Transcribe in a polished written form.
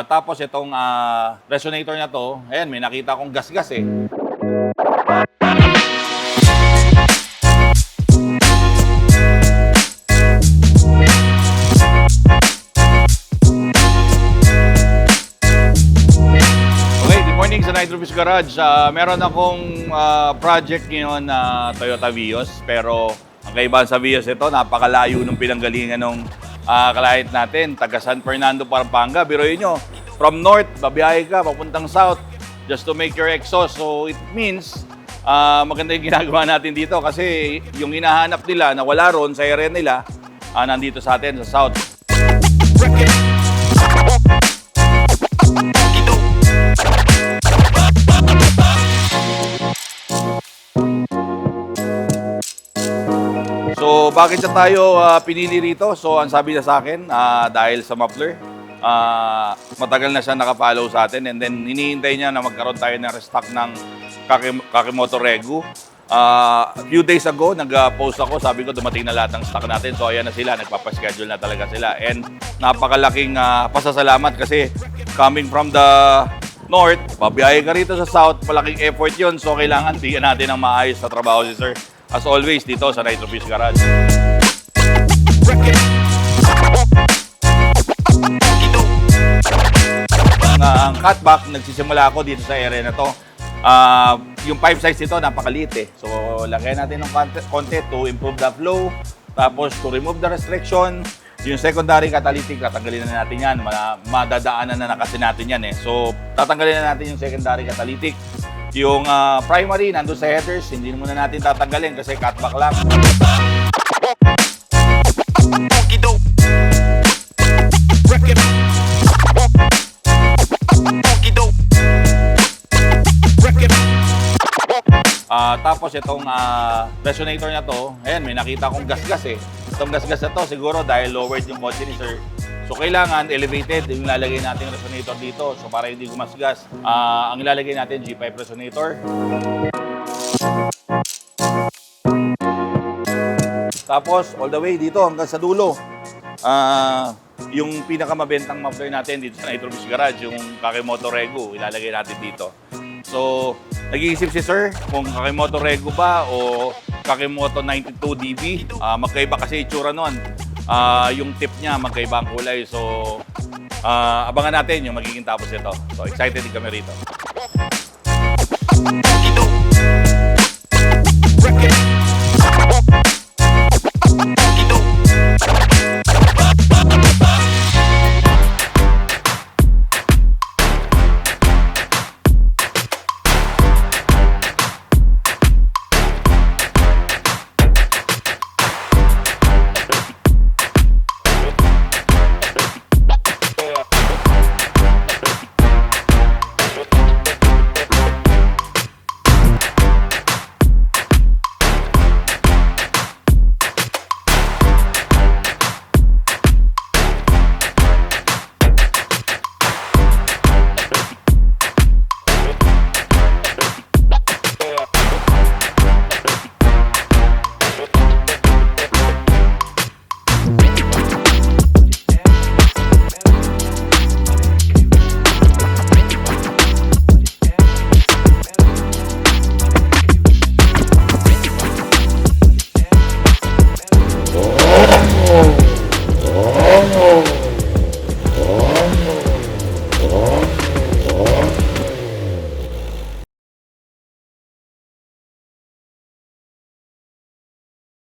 Tapos itong resonator na to, ayan, may nakita akong gas-gas eh. Okay, good morning sa Nitro Fish Garage. Meron akong project ngayon na Toyota Vios, pero ang kaibahan sa Vios ito, napakalayo ng pinanggalingan ng client natin, taga San Fernando, Pampanga. Biruin nyo, from north, babiyahe ka, papuntang south, just to make your exhaust. So it means, maganda yung ginagawa natin dito kasi yung hinahanap nila na wala ron sa area nila, nandito sa atin, sa south. So, bakit siya tayo pinili rito? So, ang sabi niya sa akin, dahil sa muffler, matagal na siya nakapollow sa atin, and then hinihintay niya na magkaroon tayo ng restock ng Kakimoto Regu. A few days ago, nag-post ako, sabi ko dumating na lahat ng stock natin. So, ayan na sila, nagpapaschedule na talaga sila. And napakalaking pasasalamat kasi coming from the north, babiyahe ka rito sa south, malaking effort yun. So, kailangan bigyan natin ng maayos na trabaho si sir. As always, dito sa Nitro Fish Garage. Ang cutback, nagsisimula ako dito sa area na to. Yung pipe size nito, napakaliit eh. So, lagyan natin ng konti to improve the flow. Tapos, to remove the restriction. Yung secondary catalytic, tatanggalin na natin yan. Madadaanan na kasi natin yan eh. So, tatanggalin na natin yung secondary catalytic. Yung primary, nandun sa headers, hindi muna natin tatanggalin kasi cutback lang. Tapos itong resonator na to, ayan, may nakita akong gas-gas eh. Itong gas-gas na to, siguro dahil lowered yung kotse ni sir. So, kailangan elevated yung ilalagay natin resonator dito. So, para hindi gumasgas, ang ilalagay natin G5 resonator. Tapos, all the way dito hanggang sa dulo. Yung pinakamabentang muffler natin dito sa Nitro Fish Garage, yung Kakimoto Regu, ilalagay natin dito. So, nag-iisip si sir kung Kakimoto Regu ba o Kakimoto 92DB. Magkaiba kasi itsura nun. Yung tip niya, magkaiba ang kulay. So, abangan natin yung magiging tapos ito. So, excited din kami rito.